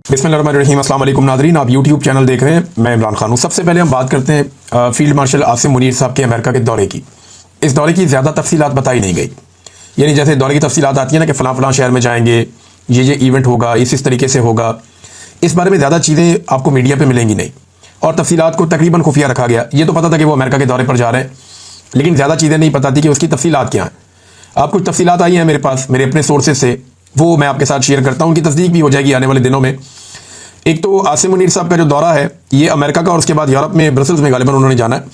बिस्मिल्लाहिर्रहमानिर्रहीम। अस्सलाम वालेकुम नाज़रीन, आप यूट्यूब चैनल देख रहे हैं। मैं इमरान खान हूँ। सबसे पहले हम बात करते हैं फील्ड मार्शल आसिम मुनीर साहब के अमेरिका के दौरे की। इस दौरे की ज़्यादा तफसीलात बताई नहीं गई, यानी जैसे दौरे की तफसीलात आती है ना कि फ़लाँ फ़लाँ शहर में जाएंगे, ये इवेंट होगा, इस तरीके से होगा। इस बारे में ज़्यादा चीज़ें आपको मीडिया पर मिलेंगी नहीं, और तफसीलात को तकरीबन खुफिया रखा गया। ये तो पता था कि वो अमेरिका के दौरे पर जा रहे हैं, लेकिन ज़्यादा चीज़ें नहीं पता थी कि उसकी तफसीलात क्या हैं। आप कुछ तफसीलात आई हैं मेरे पास, मेरे अपने सोर्सेज से, वो मैं आपके साथ शेयर करता हूँ। उनकी तस्दीक भी हो जाएगी आने वाले दिनों में। एक तो आसिम मुनीर साहब का जो दौरा है ये अमेरिका का, और उसके बाद यूरोप में ब्रसल्स में गालिबन उन्होंने जाना है।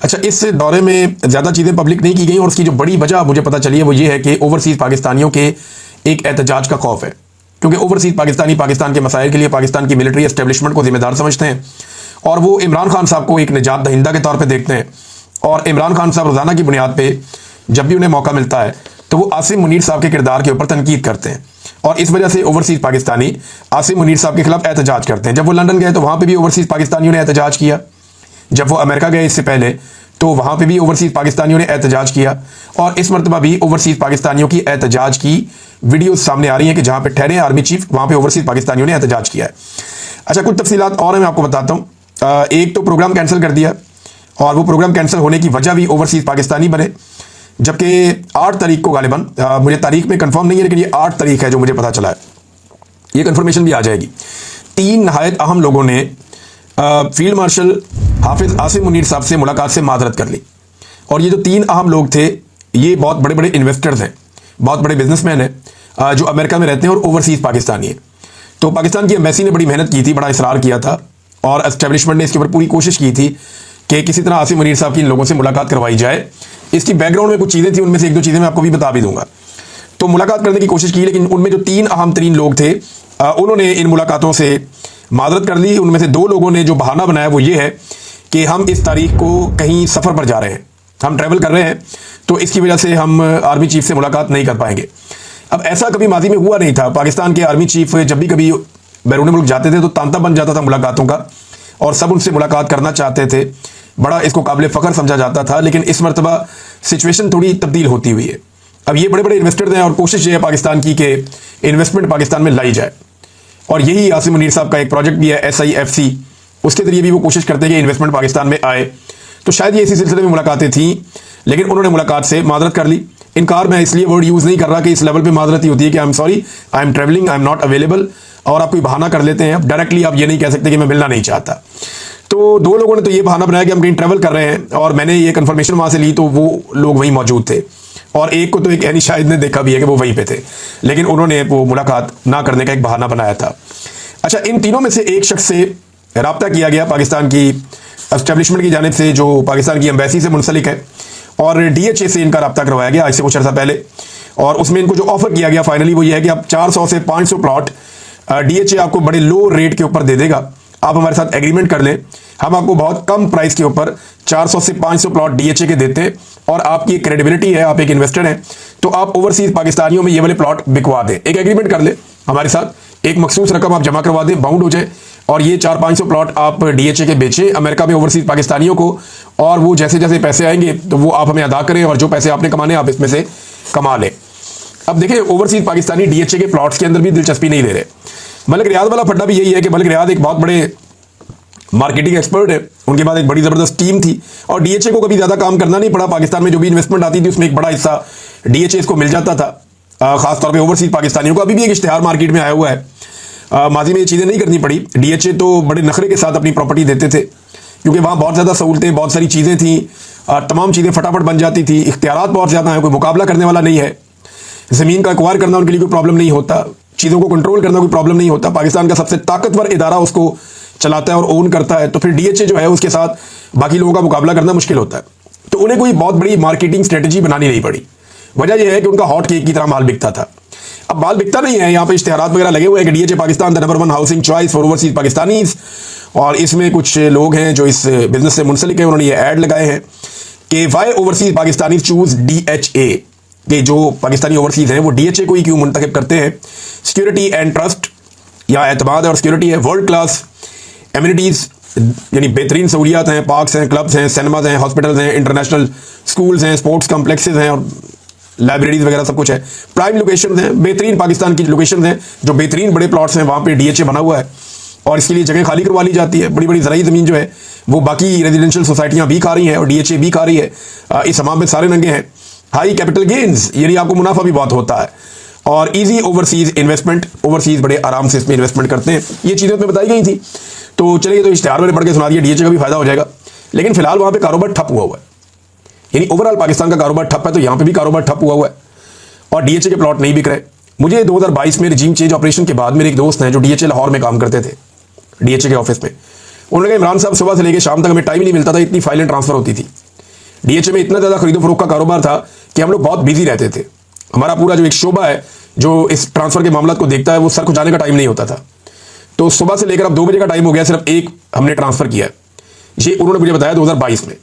अच्छा, इस दौरे में ज़्यादा चीज़ें पब्लिक नहीं की गई, और उसकी जो बड़ी वजह मुझे पता चली है वो ये है कि ओवरसीज़ पाकिस्तानियों के एक एहतजाज का खौफ है। क्योंकि ओवरसीज़ पाकिस्तानी पाकिस्तान के मसाइल के लिए पाकिस्तान की मिलिट्री एस्टेब्लिशमेंट को जिम्मेदार समझते हैं, और वो इमरान खान साहब को एक निजात दहिंदा के तौर पर देखते हैं। और इमरान खान साहब रोज़ाना की बुनियाद पर जब भी उन्हें मौका मिलता है तो वो आसिम मुनीर साहब के किरदार के ऊपर तनकीद करते हैं, और इस वजह से ओवरसीज़ पाकिस्तानी आसिम मुनीर साहब के खिलाफ एहतजाज करते हैं। जब वो लंदन गए तो वहाँ पे भी ओवरसीज़ पाकिस्तानियों ने एहतजाज किया। जब वो अमेरिका गए इससे पहले तो वहाँ पे भी ओवरसीज़ पाकिस्तानियों ने एहतजाज किया, और इस मरतबा भी ओवरसीज़ पाकिस्तानियों की एहतजाज की वीडियो सामने आ रही हैं कि जहाँ पे ठहरे आर्मी चीफ, वहाँ पे ओवरसीज़ पाकिस्तानियों ने एहतजाज किया है। अच्छा, कुछ तफसीलात और मैं आपको बताता हूँ। एक तो प्रोग्राम कैंसिल कर दिया, और वो प्रोग्राम कैंसिल होने की वजह भी ओवरसीज़ पाकिस्तानी बने। जबकि 8 तारीख को गालिबन, मुझे तारीख में कंफर्म नहीं है, लेकिन ये 8 तारीख है जो मुझे पता चला है, ये कंफर्मेशन भी आ जाएगी। 3 नहायत अहम लोगों ने फील्ड मार्शल हाफिज आसिम मुनीर साहब से मुलाकात से माजरत कर ली। और ये जो 3 अहम लोग थे ये बहुत बड़े बड़े इन्वेस्टर्स हैं, बहुत बड़े बिजनेसमैन हैं, जो अमेरिका में रहते हैं और ओवरसीज़ पाकिस्तानी हैं। तो पाकिस्तान की एम्बेसी ने बड़ी मेहनत की थी, बड़ा इसरार किया था, और एस्टेब्लिशमेंट ने इसके ऊपर पूरी कोशिश की थी कि किसी तरह आसिम मुनीर साहब की इन लोगों से मुलाकात करवाई जाए। इसकी बैकग्राउंड में कुछ चीज़ें थी, उनमें से 1-2 चीज़ें मैं आपको भी बता भी दूंगा। तो मुलाकात करने की कोशिश की, लेकिन उनमें जो 3 अहम तरीन लोग थे उन्होंने इन मुलाकातों से माजरत कर ली। उनमें से 2 लोगों ने जो बहाना बनाया वो ये है कि हम इस तारीख को कहीं सफ़र पर जा रहे हैं, हम ट्रैवल कर रहे हैं, तो इसकी वजह से हम आर्मी चीफ से मुलाकात नहीं कर पाएंगे। अब ऐसा कभी माजी में हुआ नहीं था। पाकिस्तान के आर्मी चीफ जब भी कभी बैरून मुल्क जाते थे तो तांता बन जाता था मुलाकातों का, और सब उनसे मुलाकात करना चाहते थे, बड़ा इसको काबिल फ़ख्र समझा जाता था। लेकिन इस मरतबा सिचुएशन थोड़ी तब्दील होती हुई है। अब ये बड़े बड़े इन्वेस्टर्स हैं, और कोशिश ये है पाकिस्तान की कि इन्वेस्टमेंट पाकिस्तान में लाई जाए, और यही आसिम मुनीर साहब का एक प्रोजेक्ट भी है SIFC, उसके ज़रिए भी वो कोशिश करते हैं कि इन्वेस्टमेंट पाकिस्तान में आए। तो शायद ये इसी सिलसिले में मुलाकातें थीं, लेकिन उन्होंने मुलाकात से माजरत कर ली। इनकार मैं इसलिए वर्ड यूज़ नहीं कर रहा कि इस लेवल पर माजरत ही होती है कि I am sorry, I am travelling, I am not available, और आप कोई बहाना कर लेते हैं। अब डायरेक्टली आप ये नहीं कह सकते कि मैं मिलना नहीं चाहता। तो 2 लोगों ने तो ये बहाना बनाया कि हम कहीं ट्रैवल कर रहे हैं, और मैंने ये कंफर्मेशन वहाँ से ली तो वो लोग वहीं मौजूद थे, और एक को तो एक यानी शाहिद ने देखा भी है कि वो वहीं पे थे, लेकिन उन्होंने वो मुलाकात ना करने का एक बहाना बनाया था। अच्छा, इन तीनों में से एक शख्स से रब्ता किया गया पाकिस्तान की एस्टेब्लिशमेंट की जानिब से, जो पाकिस्तान की एम्बेसी से मुंसलिक है, और DHA से इनका रब्ता करवाया गया आज से कुछ अर्सा पहले। और उसमें इनको जो ऑफर किया गया फाइनली वो ये है कि आप 400 से 500 प्लॉट DHA आपको बड़े लो रेट के ऊपर दे देगा, आप हमारे साथ एग्रीमेंट कर लें, हम आपको बहुत कम प्राइस के ऊपर 400 से 500 प्लॉट DHA के देते हैं, और आपकी क्रेडिबिलिटी है, आप एक इन्वेस्टर हैं, तो आप ओवरसीज़ पाकिस्तानियों में ये वाले प्लॉट बिकवा दें, एक एग्रीमेंट कर लें हमारे साथ, एक मखसूस रकम आप जमा करवा दें, बाउंड हो जाए, और ये 400-500 प्लॉट आप DHA के बेचें अमेरिका में ओवरसीज़ पाकिस्तानियों को, और वो जैसे जैसे पैसे आएंगे तो वो आप हमें अदा करें, और जो पैसे आपने कमाने आप इसमें से कमा लें। अब देखिए, ओवरसीज़ पाकिस्तानी DHA के प्लॉट्स के अंदर भी दिलचस्पी नहीं ले रहे। मलिक रियाद वाला फड्डा भी यही है कि मलिक रियाद एक बहुत बड़े मार्केटिंग एक्सपर्ट है, उनके पास एक बड़ी ज़बरदस्त टीम थी, और DHA को कभी ज़्यादा काम करना नहीं पड़ा। पाकिस्तान में जो भी इन्वेस्टमेंट आती थी उसमें एक बड़ा हिस्सा DHA को मिल जाता था, ख़ासतौर पे ओवरसीज़ पाकिस्तानियों को। अभी भी एक इश्तिहार मार्केट में आया हुआ है, माजी में ये चीज़ें नहीं करनी पड़ी। DHA तो बड़े नखरे के साथ अपनी प्रॉपर्टी देते थे, क्योंकि वहाँ बहुत ज़्यादा सहूलतें, बहुत सारी चीज़ें थी, तमाम चीज़ें फटाफट बन जाती थी, इख्तियारात बहुत ज़्यादा हैं, कोई मुकाबला करने वाला नहीं है, ज़मीन का एक्वायर करना उनके लिए कोई प्रॉब्लम नहीं होता, चीज़ों को कंट्रोल करना कोई प्रॉब्लम नहीं होता। पाकिस्तान का सबसे ताकतवर इदारा उसको चलाता है और ओन करता है, तो फिर DHA जो है उसके साथ बाकी लोगों का मुकाबला करना मुश्किल होता है। तो उन्हें कोई बहुत बड़ी मार्केटिंग स्ट्रेटजी बनानी नहीं पड़ी। वजह यह है कि उनका हॉट केक की तरह माल बिकता था। अब माल बिकता नहीं है, यहाँ पे इश्तिहारात वगैरह लगे हुए हैं कि DHA Pakistan the number 1 housing choice for overseas Pakistanis, और इसमें कुछ लोग हैं जो इस बिजनेस से मुंसलिक हैं, उन्होंने ये ऐड लगाए हैं कि why overseas Pakistani choose DHA, कि जो पाकिस्तानी ओवरसीज़ हैं वो DHA को ही क्यों मुंतखब करते हैं। सिक्योरिटी एंड ट्रस्ट, या एतमाद और सिक्योरिटी है, वर्ल्ड क्लास एमिनिटीज़, यानी बेहतरीन सहूलियात हैं, पार्क्स हैं, क्लब्स हैं, सिनेमाज हैं, हॉस्पिटल्स हैं, इंटरनेशनल स्कूल्स हैं, स्पोर्ट्स कम्प्लेक्सेस हैं, और लाइब्रेरीज वगैरह सब कुछ है, प्राइम लोकेशन है, बेहतरीन पाकिस्तान की लोकेशन है, जो बेहतरीन बड़े प्लॉट्स हैं वहाँ पे डीएचए बना हुआ है और इसके लिए जगह खाली करवा ली जाती है। बड़ी बड़ी ज़राई ज़मीन जो है वो बाकी रेजिडेंशियल सोसाइटियाँ भी खा रही हैं और डीएचए भी खा रही है। इस हमाम में सारे नंगे हैं। हाई कैपिटल गेन्स, यानी आपको मुनाफा भी बहुत होता है और इजी ओवरसीज इन्वेस्टमेंट, ओवरसीज बड़े आराम से इसमें इन्वेस्टमेंट करते हैं। ये चीज़ें उसमें बताई गई थी। तो चलिए, तो इश्तिहार मैंने पढ़ के सुना दिया, डीएचए का भी फायदा हो जाएगा। लेकिन फिलहाल वहाँ पे कारोबार ठप हुआ है, यानी ओवरऑल पाकिस्तान का कारोबार ठप है, तो यहाँ पे भी कारोबार ठप हुआ है और डीएचए के प्लॉट नहीं बिक रहे। मुझे 2022 में रिजीम चेंज ऑपरेशन के बाद मेरे एक दोस्त हैं जो डीएचए लाहौर में काम करते थे, डीएचए के ऑफिस में। उन्होंने कहा इमरान साहब सुबह से लेकर शाम तक हमें टाइम नहीं मिलता था, इतनी फाइलें ट्रांसफर होती थी। डीएचए में इतना ज़्यादा खरीदो फरोख्त का कारोबार था कि हम लोग बहुत बिजी रहते थे। हमारा पूरा जो एक शोबा है जो इस ट्रांसफर के मामला को देखता है, वो सर को जाने का टाइम नहीं होता था। तो सुबह से लेकर अब 2 बजे का टाइम हो गया, सिर्फ एक हमने ट्रांसफर किया है। ये उन्होंने मुझे बताया 2022 में।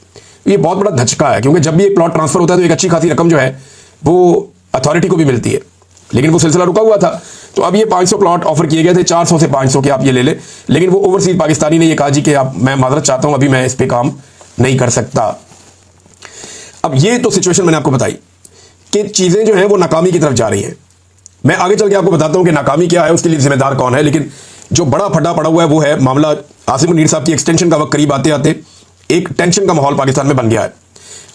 ये बहुत बड़ा धचका है, क्योंकि जब भी एक प्लॉट ट्रांसफर होता है तो एक अच्छी खासी रकम जो है वो अथॉरिटी को भी मिलती है, लेकिन वो सिलसिला रुका हुआ था। तो अब ये 500 प्लॉट ऑफर किए गए थे, 400 से 500 के आप ये ले लें, लेकिन वो ओवरसीज पाकिस्तानी ने ये कहा जी कि आप, मैं माजरत चाहता हूं, अभी मैं इस पे काम नहीं कर सकता। अब ये तो सिचुएशन मैंने आपको बताई कि चीज़ें जो हैं वो नाकामी की तरफ जा रही हैं। मैं आगे चल के आपको बताता हूं कि नाकामी क्या है, उसके लिए जिम्मेदार कौन है। लेकिन जो बड़ा फड्डा पड़ा हुआ है वो है मामला आसिम मुनीर साहब की एक्सटेंशन का। वक्त करीब आते आते एक टेंशन का माहौल पाकिस्तान में बन गया है।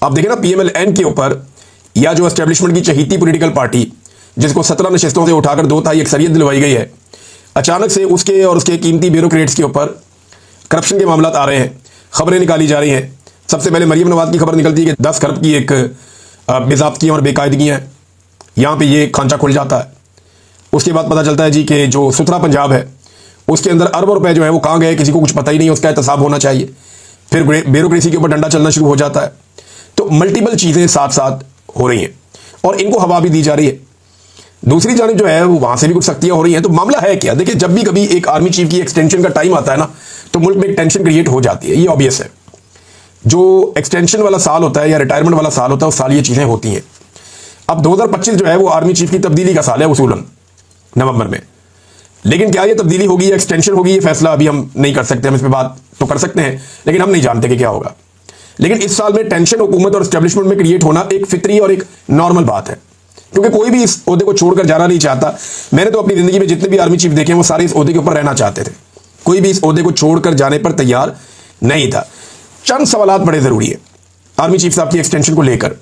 आप देखें ना, पीएमएलएन के ऊपर या जो एस्टेब्लिशमेंट की चहीती पॉलिटिकल पार्टी जिसको 17 नशिस्तों से उठाकर 2 तिहाई अक्सरियत दिलवाई गई है, अचानक से उसके और उसके कीमती ब्यूरोक्रेट्स के ऊपर करप्शन के मामला आ रहे हैं, खबरें निकाली जा रही हैं। सबसे पहले मरीम नवाज की खबर निकलती है कि 10 खरब की एक बेज़ाब्तियाँ और बेकायदगियाँ हैं, यहाँ पे ये खांचा खुल जाता है। उसके बाद पता चलता है जी कि जो सुथरा पंजाब है उसके अंदर अरबों रुपए जो है वो कहाँ गए, किसी को कुछ पता ही नहीं, उसका एहतसाब होना चाहिए। फिर ब्यूरोक्रेसी के ऊपर डंडा चलना शुरू हो जाता है। तो मल्टीपल चीज़ें साथ साथ हो रही हैं और इनको हवा भी दी जा रही है। दूसरी जानिब जो है वो वहाँ से भी कुछ सख्तियाँ हो रही हैं। तो मामला है क्या? देखिए, जब भी कभी एक आर्मी चीफ की एक्सटेंशन का टाइम आता है ना, तो मुल्क में एक टेंशन क्रिएट हो जाती है, ये ऑब्वियस है। जो एक्सटेंशन वाला साल होता है या रिटायरमेंट वाला साल होता है, उस साल ये चीज़ें होती हैं। अब 2025 जो है वो आर्मी चीफ की तब्दीली का साल है उसूलन, नवंबर में। लेकिन क्या ये तब्दीली होगी या एक्सटेंशन होगी, ये फैसला अभी हम नहीं कर सकते। हम इस पर बात तो कर सकते हैं, लेकिन हम नहीं जानते कि क्या होगा। लेकिन इस साल में टेंशन हुकूमत और एस्टेब्लिशमेंट में क्रिएट होना एक फितरी और एक नॉर्मल बात है, क्योंकि कोई भी इस ओहदे को छोड़कर जाना नहीं चाहता। मैंने तो अपनी जिंदगी में जितने भी आर्मी चीफ देखे वो सारे इस ओहदे के ऊपर रहना चाहते थे। कोई भी इस ओहदे को छोड़कर जाने पर तैयार नहीं था। चंद सवालात बड़े ज़रूरी है आर्मी चीफ साहब की एक्सटेंशन को लेकर,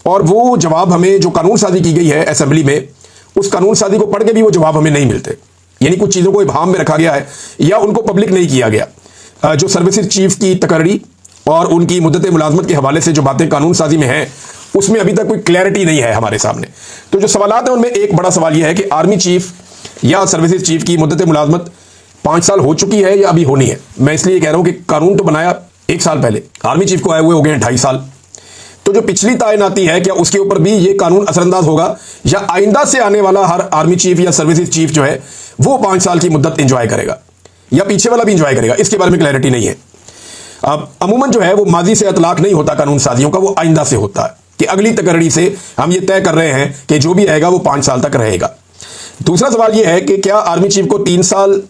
और वो जवाब हमें जो कानून साजी की गई है असेंबली में, उस कानून साजी को पढ़ के भी वो जवाब हमें नहीं मिलते। यानी कुछ चीज़ों को इबाम में रखा गया है या उनको पब्लिक नहीं किया गया। जो सर्विसेज चीफ की तकर्री और उनकी मुद्दत मुलाजमत के हवाले से जो बातें कानून साजी में हैं, उसमें अभी तक कोई क्लैरिटी नहीं है हमारे सामने। तो जो सवालात हैं उनमें एक बड़ा सवाल यह है कि आर्मी चीफ या सर्विसेज चीफ की मुद्दत मुलाजमत 5 साल हो चुकी है या अभी होनी है। मैं इसलिए कह रहा हूं कि कानून तो बनाया 1 साल पहले, आर्मी चीफ को आए हुए हो गए 2.5 साल। तो जो पिछली तैनाती है, क्या उसके ऊपर भी ये कानून असरअंदाज होगा, या आइंदा से आने वाला हर आर्मी चीफ या सर्विसेज चीफ जो है वो 5 साल की मुद्दत एंजॉय करेगा, या पीछे वाला भी एंजॉय करेगा? इसके बारे में क्लैरिटी नहीं है। अब अमूमन जो है वो माजी से इतलाक नहीं होता कानून साजियों का, वो आइंदा से होता है कि अगली तकर्री से हम ये तय कर रहे हैं कि जो भी रहेगा वो 5 साल तक रहेगा। दूसरा सवाल ये है कि क्या आर्मी चीफ को 3 साल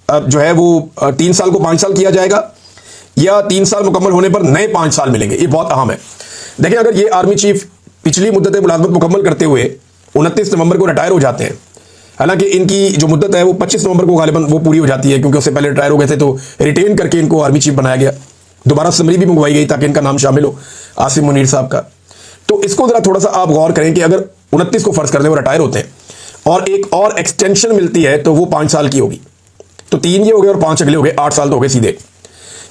जो है वो 3 साल को 5 साल किया जाएगा, या 3 साल मुकम्मल होने पर नए 5 साल मिलेंगे? ये बहुत अहम है। देखिए, अगर ये आर्मी चीफ पिछली मुद्दत मुलाजमत मुकम्मल करते हुए 29 नवंबर को रिटायर हो जाते हैं, हालांकि इनकी जो मुद्दत है वो 25 नवंबर को गालिबन वो पूरी हो जाती है, क्योंकि उससे पहले रिटायर हो गए थे, तो रिटेन करके इनको आर्मी चीफ बनाया गया। दोबारा समरी भी मंगवाई गई ताकि इनका नाम शामिल हो, आसिम मुनीर साहब का। तो इसको जरा थोड़ा सा आप गौर करें कि अगर 29 को फर्ज कर दें वो रिटायर होते हैं और एक और एक्सटेंशन मिलती है तो वो 5 साल की होगी, तो 3 ये हो गए और 5 अगले हो गए, 8 साल तो हो गए सीधे।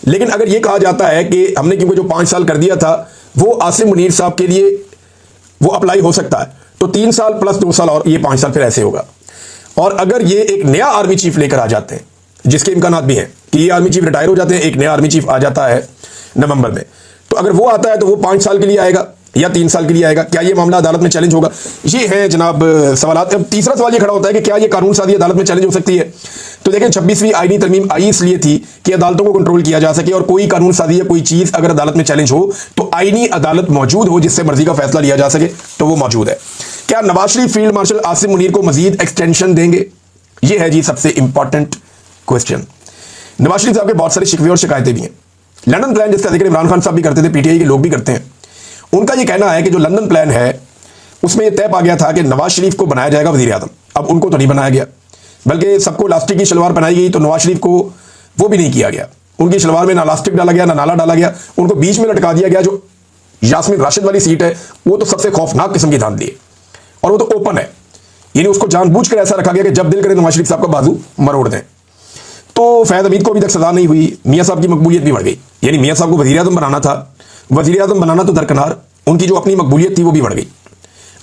लेकिन अगर ये कहा जाता है कि हमने क्योंकि जो 5 साल कर दिया था वो आसिम मुनीर साहब के लिए वो अप्लाई हो सकता है, तो 3 साल प्लस 2 साल और ये 5 साल फिर ऐसे होगा। और अगर ये एक नया आर्मी चीफ लेकर आ जाते हैं, जिसके इम्कानात भी हैं कि ये आर्मी चीफ रिटायर हो जाते हैं, एक नया आर्मी चीफ आ जाता है नवंबर में, तो अगर वो आता है तो वो 5 साल के लिए आएगा या 3 साल के लिए आएगा? क्या ये मामला अदालत में चैलेंज होगा? ये है जनाब सवालात। अब तीसरा सवाल ये खड़ा होता है कि क्या ये कानून साजी अदालत में चैलेंज हो सकती है? तो देखें, 26वीं आईनी तरमीम आई इसलिए थी कि अदालतों को कंट्रोल किया जा सके, और कोई कानून साजी या कोई चीज़ अगर अदालत में चैलेंज हो तो आईनी अदालत मौजूद हो जिससे मर्जी का फैसला लिया जा सके, तो वो मौजूद है। क्या नवाज शरीफ फील्ड मार्शल आसिम मुनीर को मजीद एक्सटेंशन देंगे? ये है जी सबसे इंपॉर्टेंट क्वेश्चन। नवाज शरीफ साहब के बहुत सारी शिकवे और शिकायतें भी हैं। लंदन प्लान जिसका जिक्र इमरान खान साहब भी करते थे, पीटीआई के लोग भी करते हैं, उनका ये कहना है कि जो लंदन प्लान है उसमें यह तय पा गया था कि नवाज शरीफ को बनाया जाएगा वजीर आजम। अब उनको तो नहीं बनाया गया, बल्कि सबको लास्टिक की शलवार पहनाई गई, तो नवाज शरीफ को वो भी नहीं किया गया। उनकी शलवार में ना लास्टिक डाला गया, ना नाला डाला गया, उनको बीच में लटका दिया गया। जो यास्मीन राशिद वाली सीट है वो तो सबसे खौफनाक किस्म की धांधली है, और वो तो ओपन है, यानी उसको जानबूझकर ऐसा रखा गया कि जब दिल करे नवाज शरीफ साहब का बाजू मरोड़ दें। तो फैज हमीद को अभी तक सजा नहीं हुई, मियाँ साहब की मकबूलियत भी बढ़ गई, यानी मियाँ साहब को वजीर आजम बनाना था, वजीर आजम बनाना तो दरकिनार, उनकी जो अपनी मकबूलियत थी वो भी बढ़ गई।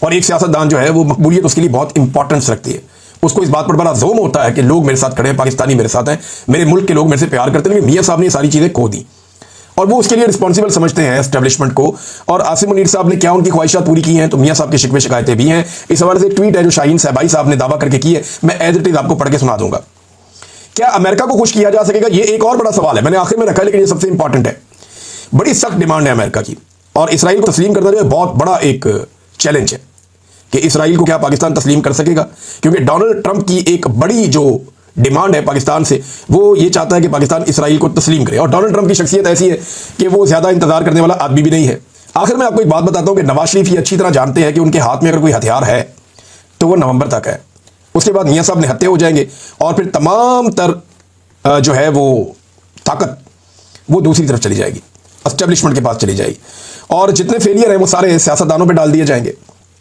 और एक सियासतदान जो है वो मकबूलियत उसके लिए बहुत इंपॉर्टेंस रखती है, उसको इस बात पर बड़ा जोम होता है कि लोग मेरे साथ खड़े हैं, पाकिस्तानी मेरे साथ हैं, मेरे मुल्क के लोग मेरे से प्यार करते हैं। लेकिन मियाँ साहब ने ये सारी चीज़ें खो दी और वो उसके लिए रिस्पॉन्सिबल समझते हैं एस्टेब्लिशमेंट को। और आसिम मुनीर साहब ने क्या उनकी ख्वाहिशात पूरी की हैं, तो मियाँ साहब की शिकवे शिकायतें भी हैं। इस हवाले से एक ट्वीट है जो शाहीन सहबाई साहब ने दावा करके की है, मैं एज इट इज आपको पढ़ के सुना दूंगा। क्या अमेरिका को खुश किया जा सकेगा, ये एक और बड़ा सवाल है, मैंने आखिर में रखा है, लेकिन ये सबसे इंपॉर्टेंट है। बड़ी सख्त डिमांड है अमेरिका की, और इसराइल को तस्लीम करना जो है बहुत बड़ा एक चैलेंज है कि इसराइल को क्या पाकिस्तान तस्लीम कर सकेगा, क्योंकि डोनाल्ड ट्रंप की एक बड़ी जो डिमांड है पाकिस्तान से, वो ये चाहता है कि पाकिस्तान इसराइल को तस्लीम करे। और डोनाल्ड ट्रंप की शख्सियत ऐसी है कि वो ज़्यादा इंतजार करने वाला आदमी भी नहीं है। आखिर में आपको एक बात बताता हूँ कि नवाज शरीफ ये अच्छी तरह जानते हैं कि उनके हाथ में अगर कोई हथियार है तो वो नवंबर तक है, उसके बाद मियाँ साहब निहत्थे हो जाएंगे और फिर तमाम तर जो है वो ताकत वो दूसरी तरफ चली जाएगी, एस्टेब्लिशमेंट के पास चली जाएगी, और जितने फेलियर हैं वो सारे सियासतदानों पे डाल दिए जाएंगे।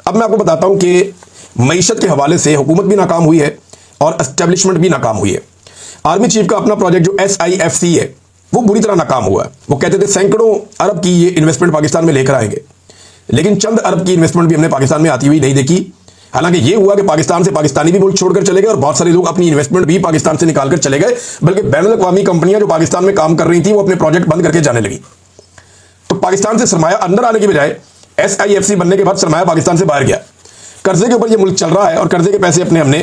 अब मैं आपको बताता हूं कि मईशत के हवाले से हुकूमत भी नाकाम हुई है और एस्टेब्लिशमेंट भी नाकाम हुई है। आर्मी चीफ का अपना प्रोजेक्ट जो SIFC है वो बुरी तरह नाकाम हुआ है। वो कहते थे सैकड़ों अरब की ये इन्वेस्टमेंट पाकिस्तान में लेकर आएंगे, लेकिन चंद अरब की इन्वेस्टमेंट भी हमने पाकिस्तान में आती हुई नहीं देखी। हालांकि ये हुआ कि पाकिस्तान से पाकिस्तानी भी मुल्क छोड़कर चले गए और बहुत सारे लोग अपनी इन्वेस्टमेंट भी पाकिस्तान से निकालकर चले गए, बल्कि बैनुल-अक़वामी कंपनियां जो पाकिस्तान में काम कर रही थी वो अपने प्रोजेक्ट बंद करके जाने लगी। तो पाकिस्तान से सरमाया अंदर आने की बजाय SIFC बनने के बाद सरमाया पाकिस्तान से बाहर गया। कर्जे के ऊपर ये मुल्क चल रहा है और कर्जे के पैसे अपने हमने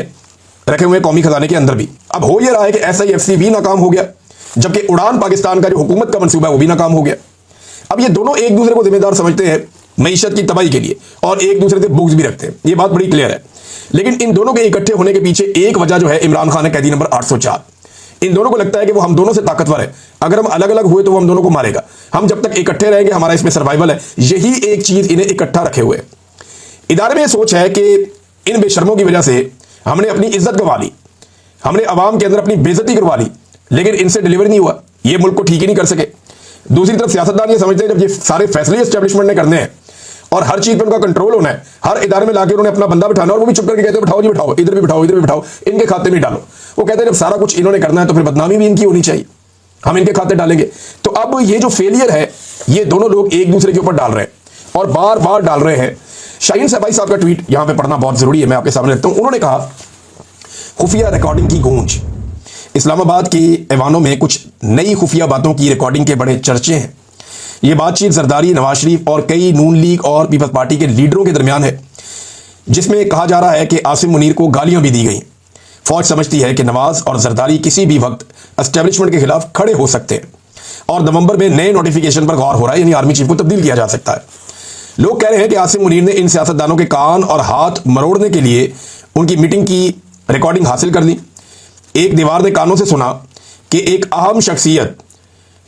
रखे हुए कौमी खजाने के अंदर भी। अब हो ये रहा है कि SIFC भी नाकाम हो गया, जबकि उड़ान पाकिस्तान का जो हुकूमत का मंसूबा है वो भी नाकाम हो गया। अब ये दोनों एक दूसरे को जिम्मेदार समझते हैं मईशत की तबाही के लिए और एक दूसरे से बुग्ज भी रखते हैं, ये बात बड़ी क्लियर है। लेकिन इन दोनों के इकट्ठे होने के पीछे एक वजह जो है इमरान खान है, कैदी नंबर 804। इन दोनों को लगता है कि वो हम दोनों से ताकतवर है, अगर हम अलग अलग हुए तो वो हम दोनों को मारेगा, हम जब तक इकट्ठे रहेंगे हमारा इसमें सर्वाइवल है। यही एक चीज इन्हें इकट्ठा रखे हुए। इदारे में यह सोच है कि इन बेशर्मों की वजह से हमने अपनी इज्जत गंवा ली, हमने अवाम के अंदर अपनी बेइज्जती करवा ली, लेकिन इनसे डिलीवर नहीं हुआ, ये मुल्क को ठीक ही नहीं कर सके। दूसरी तरफ सियासतदान ये समझते हैं जब ये सारे फैसले एस्टेब्लिशमेंट ने करने हैं और हर चीज पर उनका कंट्रोल होना है, हर इदारे में लाके उन्होंने अपना बंदा बिठाना, और वो भी चुप करके कहते हैं बिठाओ जी बिठाओ, इधर भी बिठाओ, इधर भी बिठाओ, इनके खाते में डालो। वो कहते हैं जब सारा कुछ इन्होंने करना है तो फिर बदनामी भी इनकी होनी चाहिए, हम इनके खाते डालेंगे। तो अब ये जो फेलियर है ये दोनों लोग एक दूसरे के ऊपर डाल रहे हैं और बार बार डाल रहे हैं। शाहीन सहबाई साहब का ट्वीट यहां पे पढ़ना बहुत जरूरी है, मैं आपके सामने रखता हूं। उन्होंने कहा खुफिया रिकॉर्डिंग की गूंज, इस्लामाबाद की ऐवानों में कुछ नई खुफिया बातों की रिकॉर्डिंग के बड़े चर्चे हैं। यह बातचीत जरदारी, नवाज शरीफ और कई नून लीग और पीपल्स पार्टी के लीडरों के दरमियान है, जिसमें कहा जा रहा है कि आसिम मुनीर को गालियां भी दी गई। फौज समझती है कि नवाज और जरदारी किसी भी वक्त एस्टेब्लिशमेंट के खिलाफ खड़े हो सकते हैं और नवंबर में नए नोटिफिकेशन पर गौर हो रहा है, यानी आर्मी चीफ को तब्दील किया जा सकता है। लोग कह रहे हैं कि आसिम मुनीर ने इन सियासतदानों के कान और हाथ मरोड़ने के लिए उनकी मीटिंग की रिकॉर्डिंग हासिल कर ली। एक दीवार ने कानों से सुना कि एक अहम शख्सियत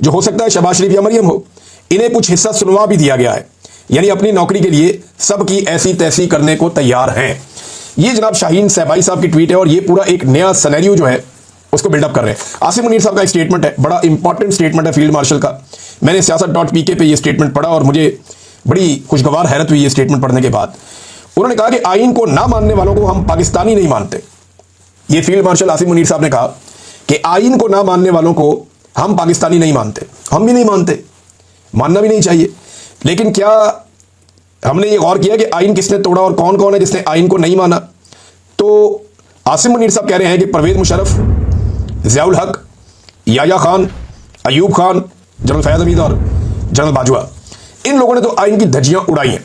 जो हो सकता है शहबाज शरीफ या मरियम हो, इन्हें कुछ हिस्सा सुनवा भी दिया गया है, यानी अपनी नौकरी के लिए सबकी ऐसी तैसी करने को तैयार हैं। ये जनाब शाहीन सहबाई साहब की ट्वीट है और ये पूरा एक नया सिनेरियो जो है उसको बिल्डअप कर रहे हैं। आसिम मुनीर साहब का एक स्टेटमेंट है, बड़ा इंपॉर्टेंट स्टेटमेंट है फील्ड मार्शल का। मैंने siyaasat.pk पे ये स्टेटमेंट पढ़ा और मुझे बड़ी खुशगवार हैरत हुई ये स्टेटमेंट पढ़ने के बाद। उन्होंने कहा कि आइन को ना मानने वालों को हम पाकिस्तानी नहीं मानते। ये फील्ड मार्शल आसिम मुनीर साहब ने कहा कि आइन को ना मानने वालों को हम पाकिस्तानी नहीं मानते। हम भी नहीं मानते, मानना भी नहीं चाहिए, लेकिन क्या हमने ये गौर किया कि आइन किसने तोड़ा और कौन कौन है जिसने आइन को नहीं माना? तो आसिम मुनीर साहब कह रहे हैं कि परवेज मुशर्रफ, ज़ियाउल हक, याया खान, अयूब खान, जनरल फैज हमीद और जनरल बाजवा, इन लोगों ने तो आइन की धज्जियां उड़ाई हैं।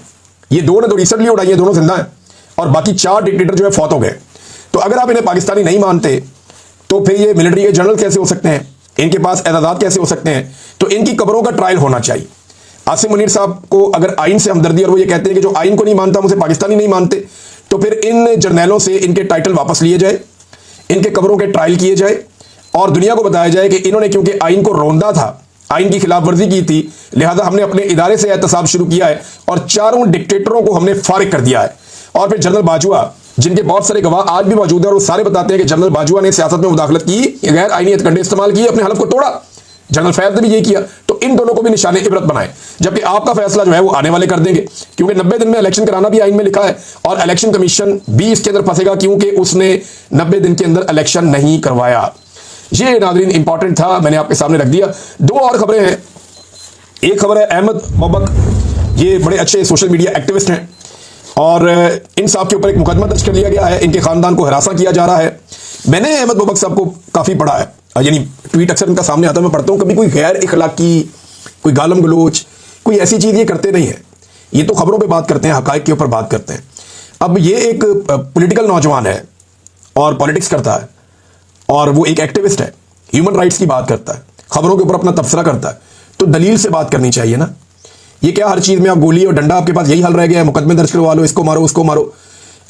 ये दो ने तो रिसेंटली उड़ाई है, दोनों जिंदा हैं, और बाकी 4 डिक्टेटर जो है फौत हो गए। तो अगर आप इन्हें पाकिस्तानी नहीं मानते तो फिर ये मिलिट्री के जनरल कैसे हो सकते हैं, इनके पास एजाज़ात कैसे हो सकते हैं? तो इनकी कब्रों का ट्रायल होना चाहिए। आसिम मुनीर साहब को अगर आइन से हमदर्दी, और वो ये कहते हैं कि जो आइन को नहीं मानता मुझे पाकिस्तानी नहीं मानते, तो फिर इन जर्नैलों से इनके टाइटल वापस लिए जाए, इनके कब्रों के ट्रायल किए जाए और दुनिया को बताया जाए कि इन्होंने क्योंकि आइन को रोंदा था, आइन की खिलाफ वर्जी की थी, लिहाजा हमने अपने इदारे से एहतसाब शुरू किया है और 4 डिक्टेटरों को हमने फारिग कर दिया है। और फिर जनरल बाजवा, जिनके बहुत सारे गवाह आज भी मौजूद हैं और वो सारे बताते हैं कि जनरल बाजवा ने सियासत में मुदाखलत की, गैर आईनी हथकंडे इस्तेमाल किए, अपने हलफ को तोड़ा। जनरल फैद ने भी यही किया। तो इन दोनों को भी निशाने इबरत बनाए, जबकि आपका फैसला जो है वो आने वाले कर देंगे, क्योंकि 90 दिन में इलेक्शन कराना भी आइन में लिखा है और इलेक्शन कमीशन भी इसके अंदर फंसेगा, क्योंकि उसने 90 दिन के अंदर इलेक्शन नहीं करवाया। ये नाज़रीन इंपॉर्टेंट था, मैंने आपके सामने रख दिया। दो और खबरें हैं। एक खबर है अहमद मोबक, ये बड़े अच्छे सोशल मीडिया एक्टिविस्ट हैं और इन साहब के ऊपर एक मुकदमा दर्ज कर लिया गया है, इनके खानदान को हरासा किया जा रहा है। मैंने अहमद मोबक साहब को काफ़ी पढ़ा है, यानी ट्वीट अक्सर इनका सामने आता है, मैं पढ़ता हूँ। कभी कोई गैर इखलाकी, कोई गालम गलोच, कोई ऐसी चीज़ ये करते नहीं है। ये तो खबरों पे बात करते हैं, हकायक के ऊपर बात करते हैं। अब ये एक पॉलिटिकल नौजवान है और पॉलिटिक्स करता है और वो एक एक्टिविस्ट है, ह्यूमन राइट्स की बात करता है, खबरों के ऊपर अपना तबसरा करता है, तो दलील से बात करनी चाहिए ना। ये क्या हर चीज़ में आप गोली और डंडा, आपके पास यही हल रह गया है, मुकदमे दर्ज करवा लो, इसको मारो उसको मारो।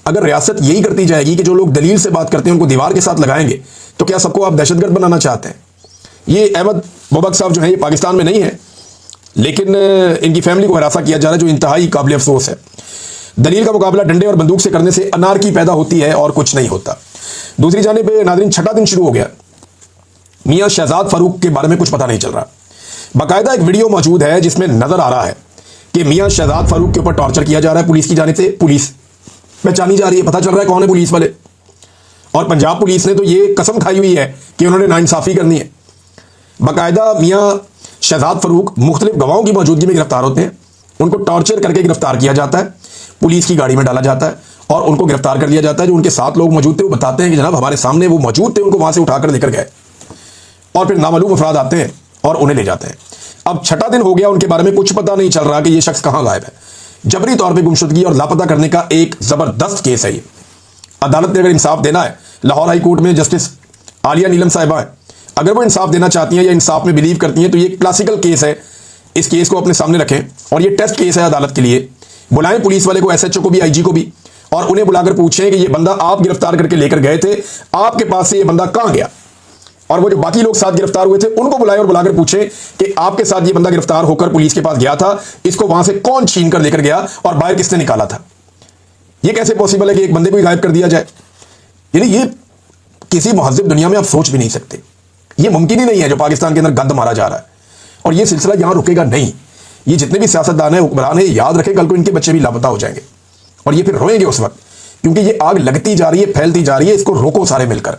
अगर रियासत यही करती जाएगी कि जो लोग दलील से बात करते हैं उनको दीवार के साथ लगाएंगे, तो क्या सबको आप दहशतगर्द बनाना चाहते हैं? ये अहमद मोबक साहब जो है ये पाकिस्तान में नहीं है, लेकिन इनकी फैमिली को हरासा किया जा रहा है, जो इंतहाई काबिल अफसोस है। दलील का मुकाबला डंडे और बंदूक से करने से अनारकी पैदा होती है और कुछ नहीं होता। दूसरी जानिब नाज़रीन, छठा दिन शुरू हो गया, मियां शहजाद फारूक के बारे में कुछ पता नहीं चल रहा। बाकायदा एक वीडियो मौजूद है जिसमें नजर आ रहा है कि मियां शहजाद फारूक के ऊपर टॉर्चर किया जा रहा है पुलिस की जानिब से। पुलिस पहचानी जा रही है, पता चल रहा है कौन है पुलिस वाले। और पंजाब पुलिस ने तो ये कसम खाई हुई है कि उन्होंने नाइंसाफी करनी है। बाकायदा मियां शहजाद फारूक मुख्तलिफ गवाहों की मौजूदगी में गिरफ्तार होते हैं, उनको टॉर्चर करके गिरफ्तार किया जाता है, पुलिस की गाड़ी में डाला जाता है और उनको गिरफ्तार कर लिया जाता है। जो उनके साथ लोग मौजूद थे वो बताते हैं कि जनाब हमारे सामने वो मौजूद थे, उनको वहां से उठाकर लेकर गए और फिर नामालूम अफराद आते हैं और उन्हें ले जाते हैं। अब छठा दिन हो गया, उनके बारे में कुछ पता नहीं चल रहा कि ये शख्स कहां गायब है। जबरी तौर पे गुमशुदगी और लापता करने का एक जबरदस्त केस है ये। अदालत ने अगर इंसाफ देना है, लाहौर हाई कोर्ट में जस्टिस आलिया नीलम साहिबा है, अगर वो इंसाफ देना चाहती हैं या इंसाफ में बिलीव करती हैं, तो ये एक क्लासिकल केस है। इस केस को अपने सामने रखें और ये टेस्ट केस है अदालत के लिए। बुलाएं पुलिस वाले को, SHO को भी, IG को भी, और उन्हें बुलाकर पूछें कि ये बंदा आप गिरफ्तार करके लेकर गए थे, आपके पास से ये बंदा कहां गया। और वो जो बाकी लोग साथ गिरफ्तार हुए थे उनको बुलाए और बुलाकर पूछे कि आपके साथ ये बंदा गिरफ्तार होकर पुलिस के पास गया था, इसको वहां से कौन छीन कर लेकर गया और बाहर किसने निकाला था। ये कैसे पॉसिबल है कि एक बंदे को गायब कर दिया जाए? यानी ये किसी महज़िब दुनिया में आप सोच भी नहीं सकते। ये मुमकिन ही नहीं है जो पाकिस्तान के अंदर गंद मारा जा रहा है। और ये सिलसिला यहां रुकेगा नहीं। ये जितने भी सियासतदान हैं, हुक्मरान हैं, याद रखें कल को इनके बच्चे भी लापता हो जाएंगे और ये फिर रोएंगे उस वक्त, क्योंकि ये आग लगती जा रही है, फैलती जा रही है। इसको रोको सारे मिलकर।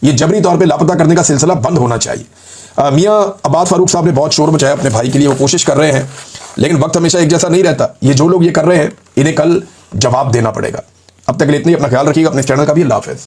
ये जबरी तौर पे लापता करने का सिलसिला बंद होना चाहिए। मियां अब्बास फारूक साहब ने बहुत शोर मचाया अपने भाई के लिए, वो कोशिश कर रहे हैं, लेकिन वक्त हमेशा एक जैसा नहीं रहता। ये जो लोग ये कर रहे हैं इन्हें कल जवाब देना पड़ेगा। अब तक के लिए इतना ही। अपना ख्याल रखिएगा, अपने चैनल का भी। अल्लाह हाफ़िज़।